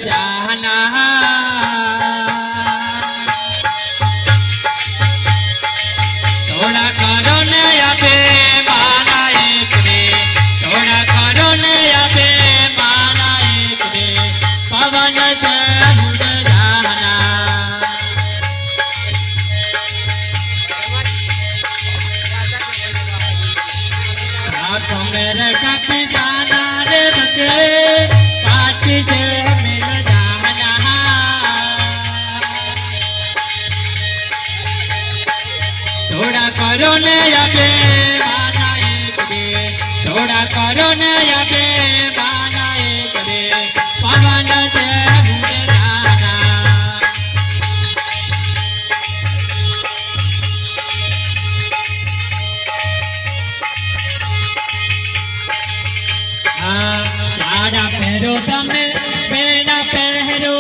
जाना थोड़ा करो ने अबे माना एक रे थोड़ा करो ने अबे माना एक रे पवन से मुड़ जाना आँखों मेरे कपी जाना रे बंदे पार्टी से मिल जाना थोड़ा करो ने अबे माना एक रे थोड़ा करो ने अबे माना एक रे पवन से मुड़ जाना साड़ा पैरो तमे बेड़ा पहरो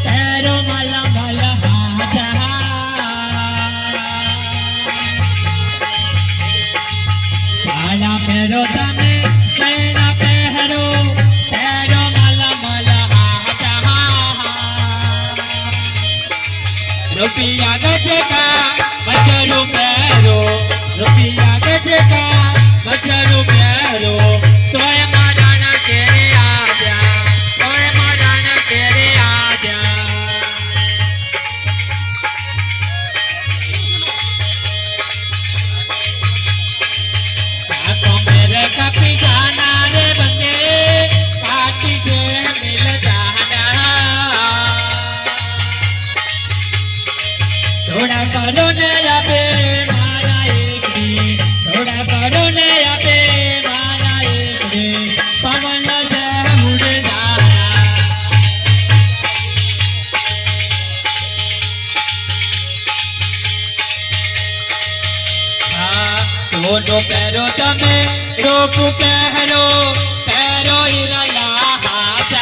पैरो मला मला हाथ साड़ा पैरो तमे बेड़ा पहरो पैरो मला मला हाथ रुपया गजे का बचरू पैरो रुपया गजे का बचरू पैरो तोय मरण तेरे आजा तोय मरण तेरे आजा आँखों मेरे कपी जाना रे बंदे पार्टी से मिल जाना थोड़ा करो ने अबे मारा एक रे थोड़ा करो ने अबे मारा एक रे पवन से मुड़ जाना दोनों पैरों तमे रोप कहरो पैरो हिरला हाथ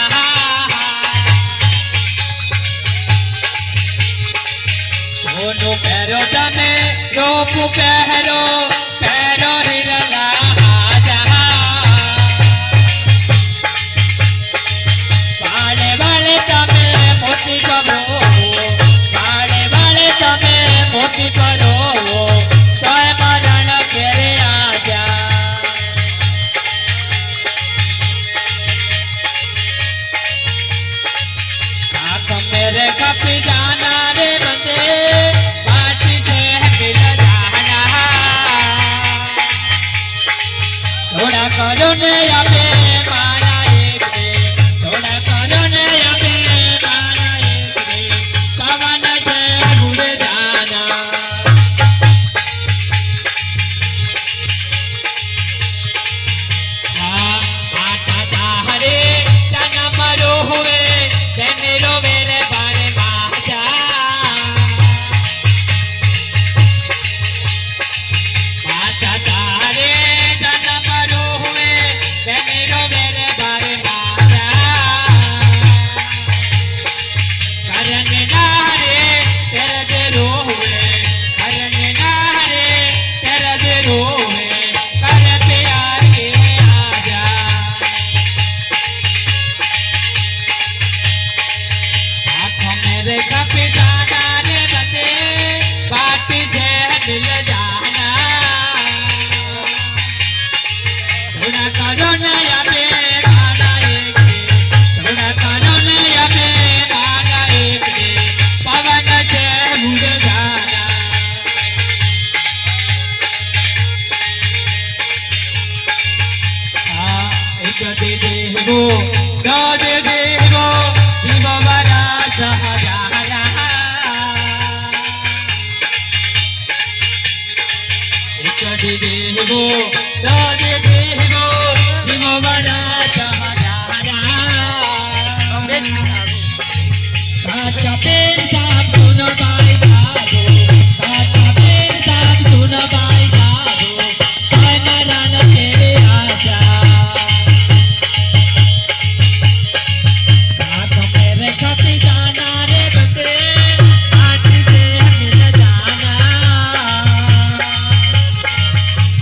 दोनों पैरों तमे रोप कहरो पैरो हिरला हाथ वाले वाले तमे मोती करो वाले वाले तमे मोती करो तोय मरण तेरे आजा आँखों मेरे कपी जाना रे बंदे पार्टी से मिल जाना थोड़ा करो ने अबे मारा एक रे थोड़ा करो ने अबे मारा एक रे पवन से मुड़ जाना हरे जन्म रो हुए मेरो मेरे बारे बाजा माता तारे जन्म रो हुए मेरो मेरे बारे बाजा करण नारे तेरे दे रो हुए करण नारे तेरे दे रो हुए कर प्यार के आजा आँखों मेरे कपी जाना रे बंदे पार्टी से मिल जाना थोड़ा करो ने अबे माना एक रे थोड़ा करो ने अबे माना एक रे पवन से मुड़ जाना एक दे देवो दो दे देवो शिव बड़ा सहजाया एक दे देवो दो दे देवो शिव बड़ा सहजाया साचा पेड़ साथ सुन बाई जादो साचा पेड़ साथ सुन बाई जादो तोय मरण तेरे आजा आँखों मेरे कपी जाना रे बंदे पार्टी से मिल जाना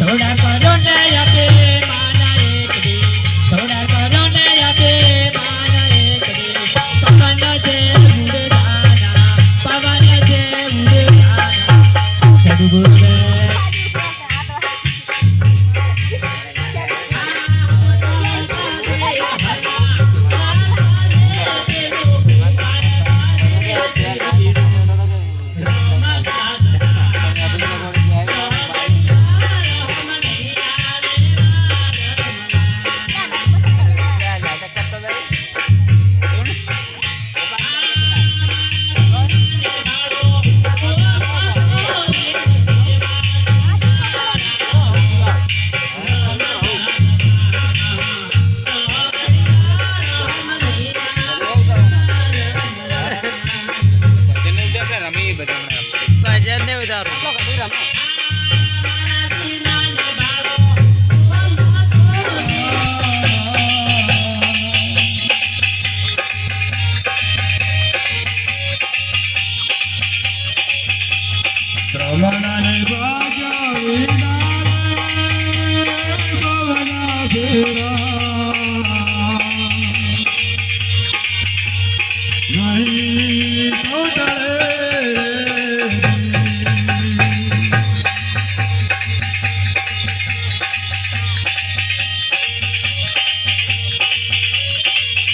थोड़ा करो ने अबे माना एक रे थोड़ा करो ने अबे माना एक रे નહીં તો ટળે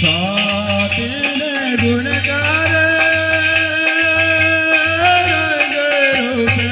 છાતીને ગુણગાર રંગ રૂપે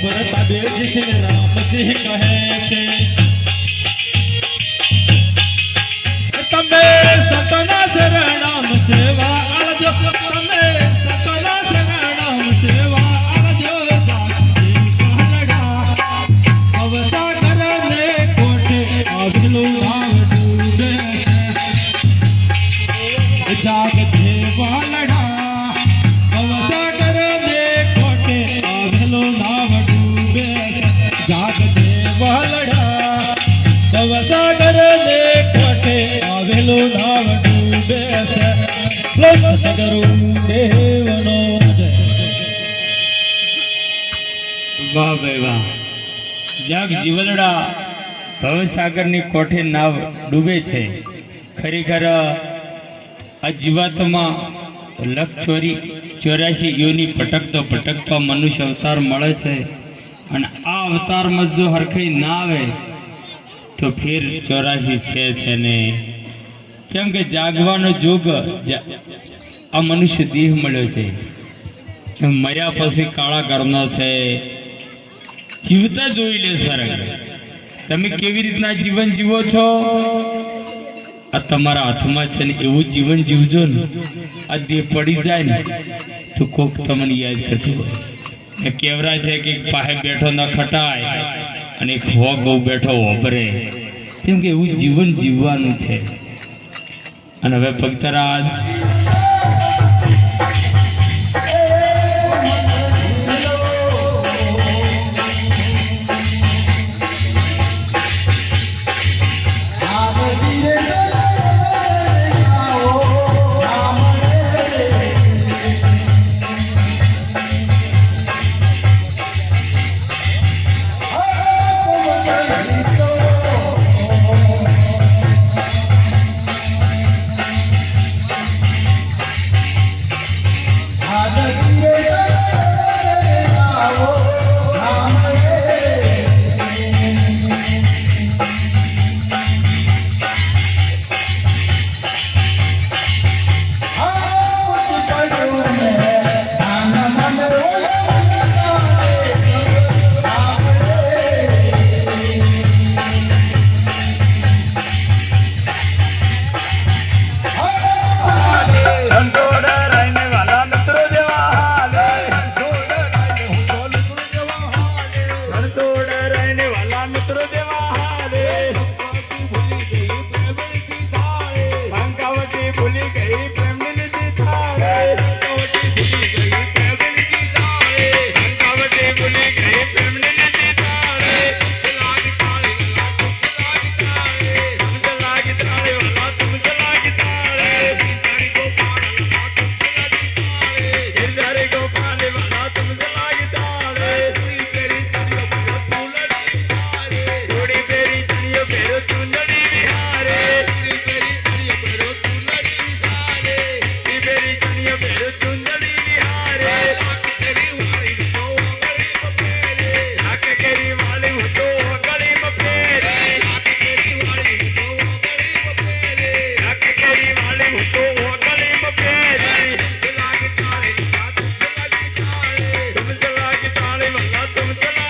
ભરતા દેવજી શ્રી રામજી કહે કે તમે સતના શરણામ સેવા આલજો, તમે સતના શરણામ સેવા આલજો. જાગજી પહાડડા અવસાગર ને કોઠે આવેલું નાવ ડૂબે છે. જાગજે વાલડા અવસાગર ને કોઠે આવેલું નાવ ડૂબે છે. જાગજે વાલડા અવસાગર ને કોઠે આવેલું નાવ ડૂબે છે. દેવનો જય. વાહ ભાઈ વાહ. જાગ જીવલડા ભવસાગરની કોઠે નાવ ડૂબે છે. ખરેખર આ જીવાતમાં 84 યોની ભટકતો મનુષ્ય અવતાર મળે છે. અને આ અવતારમાં જો હરખઈ ના આવે તો ફેર 84 છે ને. કેમ કે જાગવાનો જોગ આ મનુષ્ય દેહ મળ્યો છે. મર્યા પછી કાળા કરનો છે. જીવતા જોઈ લે સર, તમે કેવી રીતના જીવન જીવો છો આ તમારા હાથમાં છે ને. એવું જીવન જીવજો ને, આ દેહ પડી જાય ને તો કોક તમને યાદ કરતું હોય. કેવરા છે કે પાસે બેઠો ન ખટાય અને એક હો ગૌ બેઠો હોભરે. કેમ કે એવું જીવન જીવવાનું છે. અને હવે ભક્તરાજ तुम चला